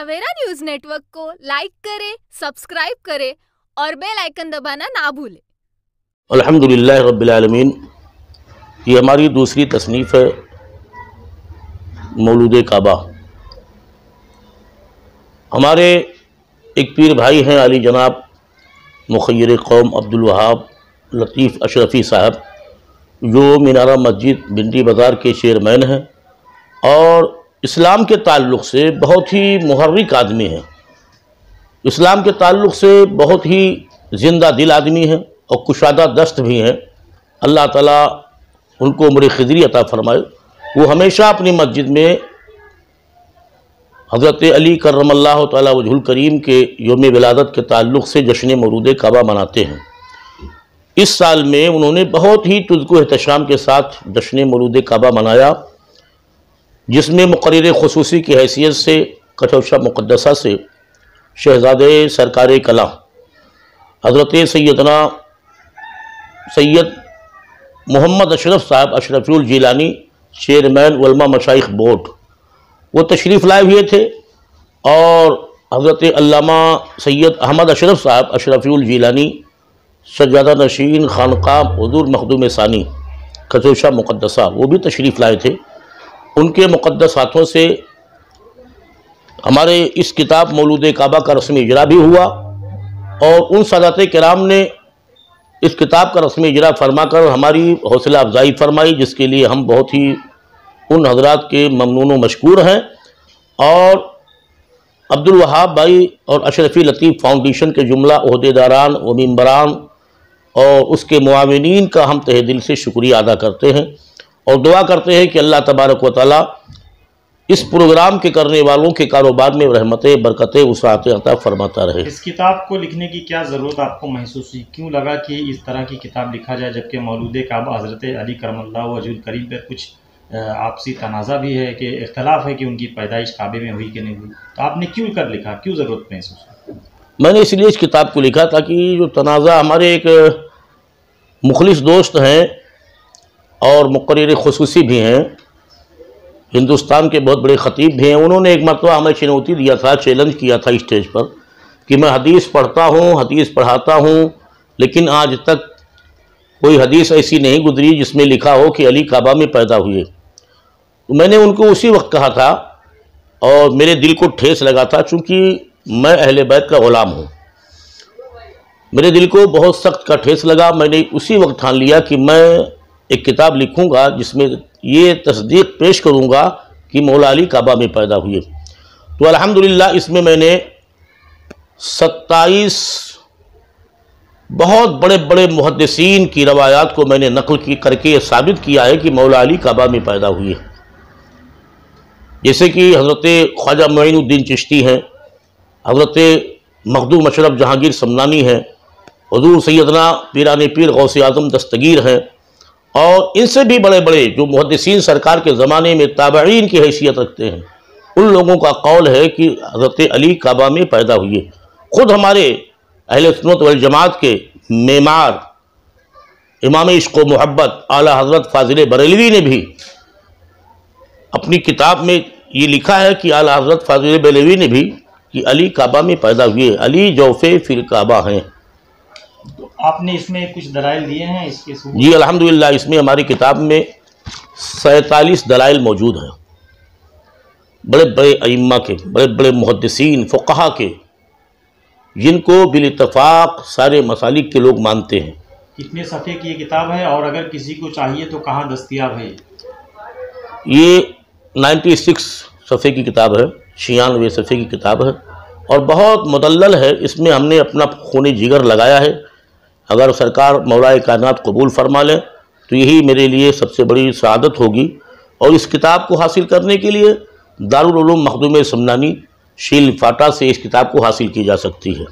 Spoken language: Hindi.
सवेरा न्यूज नेटवर्क को लाइक करें, सब्सक्राइब करें और बेल आइकन दबाना ना भूलें। अल्हम्दुलिल्लाह रब्बिल आलमीन। ये हमारी दूसरी तसनीफ़ है मौलूद काबा। हमारे एक पीर भाई हैं अली जनाब मुखय्यर कौम अब्दुल वहाब लतीफ़ अशरफ़ी साहब, जो मीनारा मस्जिद भिंडी बाज़ार के चेयरमैन हैं और इस्लाम के ताल्लुक़ से बहुत ही मुहर्रिक आदमी हैं। इस्लाम के ताल्लुक़ से बहुत ही ज़िंदा दिल आदमी हैं और कुशादा दस्त भी हैं। अल्लाह ताला उनको उम्र खिज़री अता फ़रमाए। वो हमेशा अपनी मस्जिद में हज़रत अली करमल्लाहु तआला वजहुल करीम के यौम विलादत के ताल्लुक़ से जश्न मौलूद काबा मनाते हैं। इस साल में उन्होंने बहुत ही तुज़्को एहतशाम के साथ जश्न मौलूद काबा मनाया, जिसमें मुक़र्रिर ख़ुसूसी की हैसियत से कटौशा मुक़द्दसा से शहज़ादे सरकार कला हज़रत सैयदना सैयद मोहम्मद अशरफ साहब अशरफुल जिलानी चेयरमैन उलमा मशाइख बोर्ड वो तशरीफ़ लाए हुए थे और हज़रत अल्लामा सैयद अहमद अशरफ साहब अशरफुल जिलानी सज्जादा नशीन खानक़ाह हुज़ूर मखदूम सानी कटौशा मुक़द्दसा वो भी तशरीफ़ लाए थे। उनके मुक़द्दस हाथों से हमारे इस किताब मौलूद काबा का रस्मी इजरा भी हुआ और उन सादात किराम ने इस किताब का रस्मी इजरा फरमाकर हमारी हौसला अफजाई फरमाई, जिसके लिए हम बहुत ही उन हजरात के ममनून व मशकूर हैं। और अब्दुल वहाब भाई और अशरफी लतीफ़ फाउंडेशन के जुमला ओहदेदारान व मेंबरान और उसके मुआविनीन का हम तहे दिल से शुक्रिया अदा करते हैं और दुआ करते हैं कि अल्लाह तबारक व तआला इस प्रोग्राम के करने वालों के कारोबार में रहमतें बरकतें वसाअतें अता फरमाता रहे। इस किताब को लिखने की क्या ज़रूरत आपको महसूस हुई? क्यों लगा कि इस तरह की किताब लिखा जाए, जबकि मौलूद काबा हज़रत अली करमल्लाहु वजहुल करीम पर कुछ आपसी तनाज़ा भी है कि इख्तलाफ है कि उनकी पैदाइश काबे में हुई कि नहीं हुई, तो आपने क्यों कर लिखा, क्यों ज़रूरत महसूस हुई? मैंने इसलिए इस किताब को लिखा था कि जो तनाज़ा हमारे एक मुखलिस दोस्त हैं और मुक़र्रिर ख़ुसूसी भी हैं, हिंदुस्तान के बहुत बड़े ख़तीब भी हैं, उन्होंने एक मरतबा हमें चुनौती दिया था, चैलेंज किया था स्टेज पर कि मैं हदीस पढ़ता हूँ, हदीस पढ़ाता हूँ, लेकिन आज तक कोई हदीस ऐसी नहीं गुजरी जिसमें लिखा हो कि अली काबा में पैदा हुए। तो मैंने उनको उसी वक्त कहा था और मेरे दिल को ठेस लगा था, चूँकि मैं अहले बैत का ग़ुलाम हूँ। मेरे दिल को बहुत सख्त का ठेस लगा। मैंने उसी वक्त ठान लिया कि मैं एक किताब लिखूंगा जिसमें ये तस्दीक पेश करूंगा कि मौला अली काबा में पैदा हुए। तो अल्हम्दुलिल्लाह इसमें मैंने 27 बहुत बड़े बड़े मुहद्दिसीन की रवायात को मैंने नक़ल करके साबित किया है कि मौला अली काबा में पैदा हुए। जैसे कि हज़रत ख्वाजा मोइनुद्दीन चिश्ती हैं, हज़रत मखदूम अशरफ जहांगीर समनानी हैं, हुज़ूर सैयदना पीराने पीर गौसे आज़म दस्तगीर हैं और इनसे भी बड़े बड़े जो मुहद्दिसीन सरकार के ज़माने में ताबईन की हैसियत रखते हैं, उन लोगों का कौल है कि हज़रत अली काबा में पैदा हुए। ख़ुद हमारे अहले सुन्नत वल जमात के मेमार इमाम इश्क़ व मोहब्बत आला हज़रत फ़ाज़िल बरेलवी ने भी अपनी किताब में ये लिखा है कि आला हज़रत फ़ाज़िल बरेलवी ने भी कि अली काबा में पैदा हुए, अली जौफ़े फिल काबा हैं। तो आपने इसमें कुछ दलाइल दिए हैं इसके? जी अल्हम्दुलिल्लाह, इसमें हमारी किताब में 47 दलाइल मौजूद हैं, बड़े बड़े अइम्मा के, बड़े बड़े मुहद्दिसीन फ़ुक़हा के, जिनको बिल इत्तफ़ाक़ सारे मसालिक के लोग मानते हैं। कितने सफ़े की ये किताब है और अगर किसी को चाहिए तो कहाँ दस्तयाब है? ये 96 सफ़े की किताब है, 96 सफ़े की किताब है और बहुत मुदल्लल है। इसमें हमने अपना खून जिगर लगाया है। अगर सरकार मौलाए कायनात कबूल फरमा लें तो यही मेरे लिए सबसे बड़ी सआदत होगी। और इस किताब को हासिल करने के लिए दारुल उलूम मखदूम समनानी शील फाटा से इस किताब को हासिल की जा सकती है।